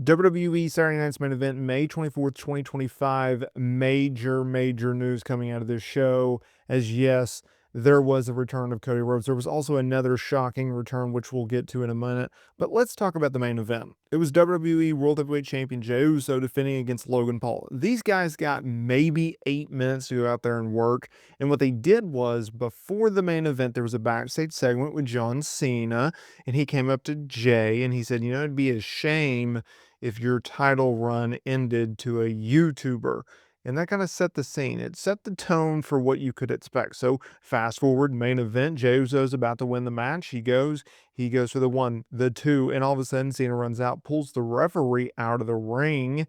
WWE Saturday Night's Main Event, May 24th, 2025. Major news coming out of this show. As yes, there was a return of Cody Rhodes. There was also another shocking return, which we'll get to in a minute. But let's talk about the main event. It was WWE World Heavyweight Champion Jey Uso defending against Logan Paul. These guys got maybe 8 minutes to go out there and work. And what they did was, before the main event, there was a backstage segment with John Cena. And he came up to Jey and he said, it'd be a shame if your title run ended to a YouTuber. And that kind of set the scene. It set the tone for what you could expect. So fast forward, main event, Jey Uso's about to win the match. He goes for the 1, the 2, and all of a sudden Cena runs out, pulls the referee out of the ring,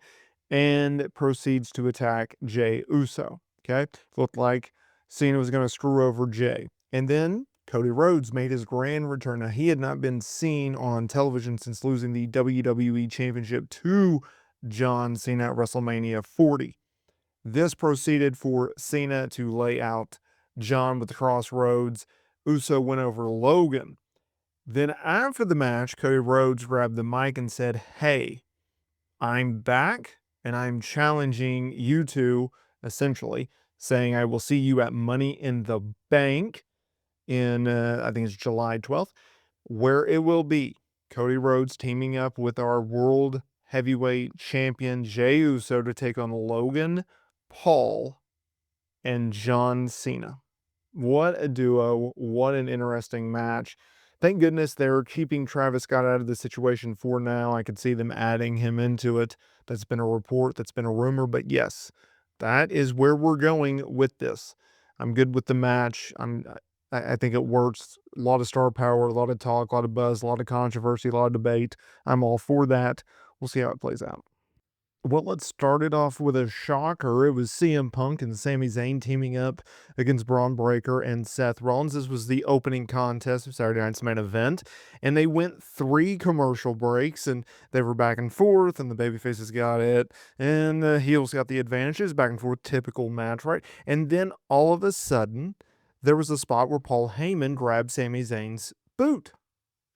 and proceeds to attack Jey Uso. Okay? Looked like Cena was going to screw over Jey. And then Cody Rhodes made his grand return. Now, he had not been seen on television since losing the WWE Championship to John Cena at WrestleMania 40. This proceeded for Cena to lay out John with the crossroads. Uso went over Logan. Then after the match, Cody Rhodes grabbed the mic and said, "Hey, I'm back and I'm challenging you two," essentially saying, "I will see you at Money in the Bank in, I think it's July 12th, where it will be Cody Rhodes teaming up with our world heavyweight champion Jey Uso to take on Logan Paul and John Cena." What a duo. What an interesting match. Thank goodness they're keeping Travis Scott out of the situation for now. I could see them adding him into it. That's been a report, that's been a rumor, but yes, that is where we're going with this. I'm good with the match. I think it works. A lot of star power, a lot of talk, a lot of buzz, a lot of controversy, a lot of debate. I'm all for that. We'll see how it plays out. Well, let's start it off with a shocker. It was CM Punk and Sami Zayn teaming up against Bron Breakker and Seth Rollins. This was the opening contest of Saturday Night's Main Event, and they went 3 commercial breaks, and they were back and forth, and the babyfaces got it, and the heels got the advantages, back and forth, typical match, right? And then all of a sudden, there was a spot where Paul Heyman grabbed Sami Zayn's boot,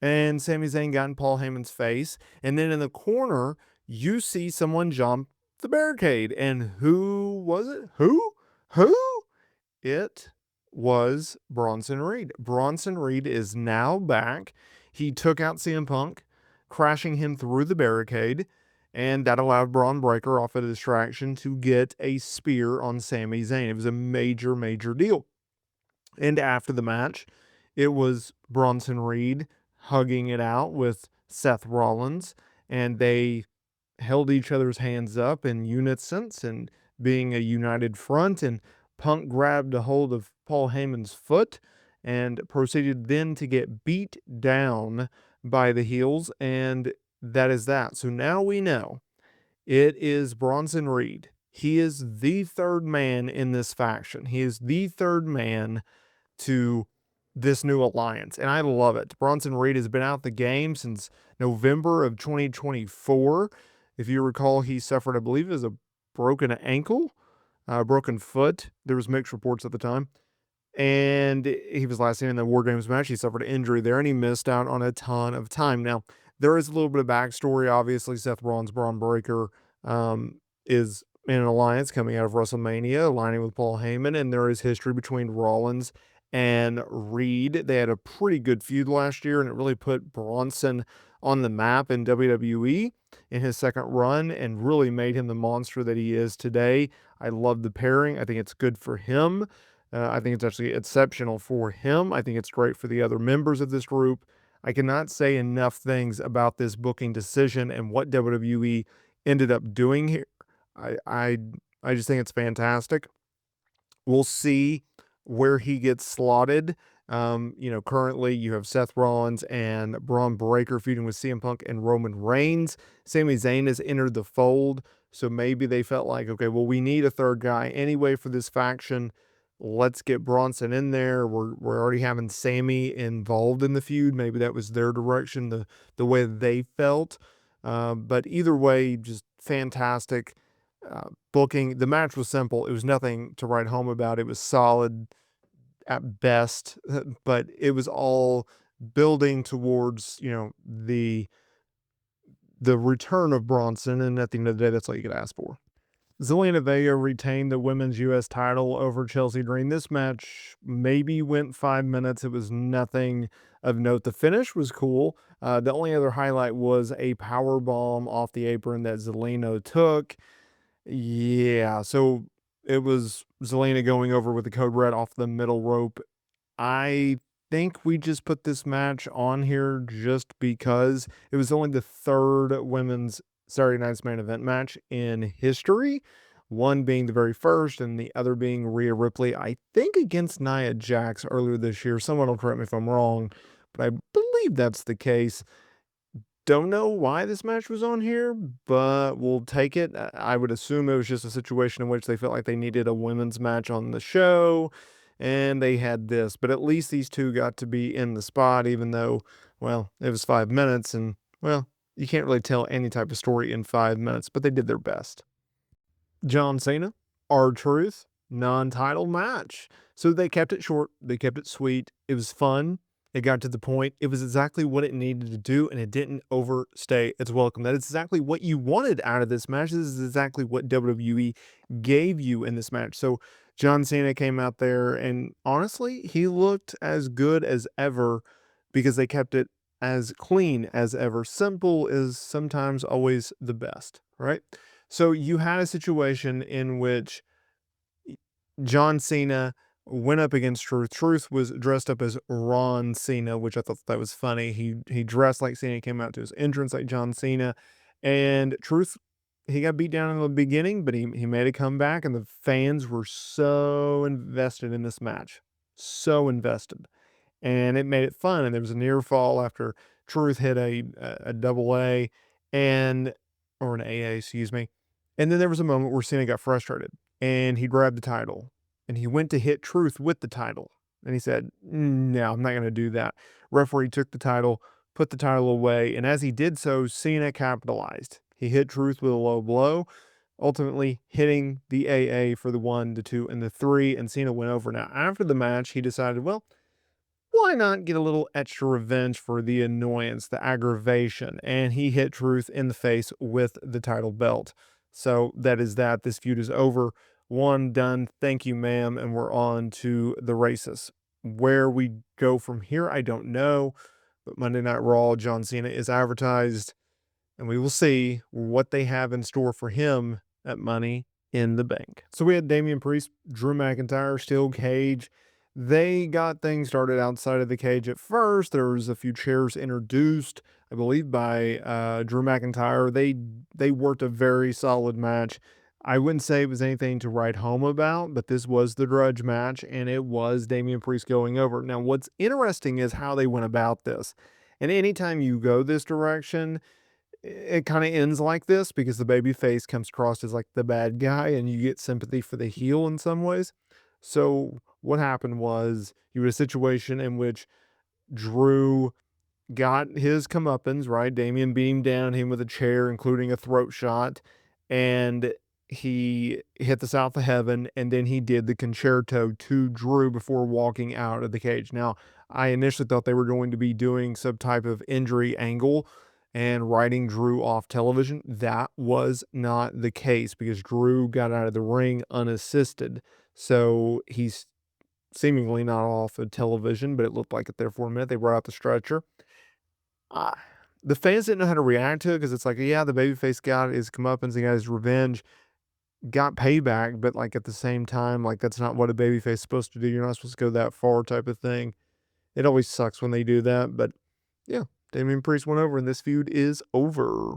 and Sami Zayn got in Paul Heyman's face, and then in the corner, you see someone jump the barricade. And who was it? Who? It was Bronson Reed. Bronson Reed is now back. He took out CM Punk, crashing him through the barricade, and that allowed Bron Breakker off a distraction to get a spear on Sami Zayn. It was a major deal. And after the match, it was Bronson Reed hugging it out with Seth Rollins, and they held each other's hands up in unison and being a united front, and Punk grabbed a hold of Paul Heyman's foot and proceeded then to get beat down by the heels, and that is that. So now we know it is Bronson Reed. He is the third man in this faction. He is the third man to this new alliance, and I love it. Bronson Reed has been out the game since November of 2024. If you recall, he suffered, I believe, a broken ankle, broken foot. There was mixed reports at the time. And he was last seen in the War Games match. He suffered an injury there, and he missed out on a ton of time. Now, there is a little bit of backstory. Obviously, Seth Rollins Bron Breakker is in an alliance coming out of WrestleMania, aligning with Paul Heyman, and there is history between Rollins and Reed. They had a pretty good feud last year, and it really put Bronson on the map in WWE in his second run and really made him the monster that he is today. I love the pairing. I think it's good for him. I think it's actually exceptional for him. I think it's great for the other members of this group. I cannot say enough things about this booking decision and what WWE ended up doing here. I just think it's fantastic. We'll see where he gets slotted. Currently you have Seth Rollins and Bron Breakker feuding with CM Punk and Roman Reigns. Sami Zayn has entered the fold, so maybe they felt like, okay, well, we need a third guy anyway for this faction. Let's get Bronson in there. We're already having Sami involved in the feud. Maybe that was their direction, the way they felt. But either way, just fantastic booking. The match was simple. It was nothing to write home about. It was solid at best, but it was all building towards, the the return of Bronson, and at the end of the day, that's all you could ask for. Zelina Vega retained the women's U.S. title over Chelsea Green. This match maybe went 5 minutes. It was nothing of note. The finish was cool. The only other highlight was a power bomb off the apron that Zelina took. Yeah, so it was Zelina going over with the code red off the middle rope. I think we just put this match on here just because it was only the third women's Saturday Night's main event match in history. One being the very first, and the other being Rhea Ripley, I think against Nia Jax earlier this year. Someone will correct me if I'm wrong, but I believe that's the case. Don't know why this match was on here, but we'll take it. I would assume it was just a situation in which they felt like they needed a women's match on the show, and they had this. But at least these two got to be in the spot, even though, well, it was 5 minutes, and, well, you can't really tell any type of story in 5 minutes, but they did their best. John Cena, R-Truth, non-title match. So they kept it short. They kept it sweet. It was fun. It got to the point. It was exactly what it needed to do, and it didn't overstay its welcome. That is exactly what you wanted out of this match. This is exactly what WWE gave you in this match. So John Cena came out there, and honestly, he looked as good as ever because they kept it as clean as ever. Simple is sometimes always the best, right? So you had a situation in which John Cena went up against Truth. Truth was dressed up as Ron Cena, which I thought that was funny. He dressed like Cena, came out to his entrance like John Cena, and Truth, he got beat down in the beginning, but he made a comeback, and the fans were so invested in this match, so invested, and it made it fun. And there was a near fall after Truth hit a double A, and or an AA, excuse me, and then there was a moment where Cena got frustrated and he grabbed the title and he went to hit Truth with the title. And he said, "No, I'm not going to do that." Referee took the title, put the title away. And as he did so, Cena capitalized. He hit Truth with a low blow, ultimately hitting the AA for the 1, the 2, and the 3. And Cena went over. Now, after the match, he decided, well, why not get a little extra revenge for the annoyance, the aggravation? And he hit Truth in the face with the title belt. So that is that. This feud is over. One done. Thank you, ma'am. And we're on to the races. Where we go from here, I don't know. But Monday Night Raw, John Cena is advertised, and we will see what they have in store for him at Money in the Bank. So we had Damian Priest, Drew McIntyre, Steel Cage. They got things started outside of the cage at first. There was a few chairs introduced, I believe, by Drew McIntyre. They worked a very solid match. I wouldn't say it was anything to write home about, but this was the grudge match, and it was Damian Priest going over. Now, what's interesting is how they went about this. And anytime you go this direction, it kind of ends like this because the baby face comes across as like the bad guy and you get sympathy for the heel in some ways. So what happened was you had a situation in which Drew got his comeuppance, right? Damian beamed down him with a chair, including a throat shot, and he hit the South of Heaven, and then he did the concerto to Drew before walking out of the cage. Now, I initially thought they were going to be doing some type of injury angle and writing Drew off television. That was not the case because Drew got out of the ring unassisted. So he's seemingly not off of television, but it looked like it there for a minute. They brought out the stretcher. Uh, the fans didn't know how to react to it because it's like, yeah, the babyface got his comeuppance, he got his revenge, got payback, but like at the same time, like that's not what a babyface is supposed to do. You're not supposed to go that far, type of thing. It always sucks when they do that, but yeah, Damian Priest went over, and this feud is over.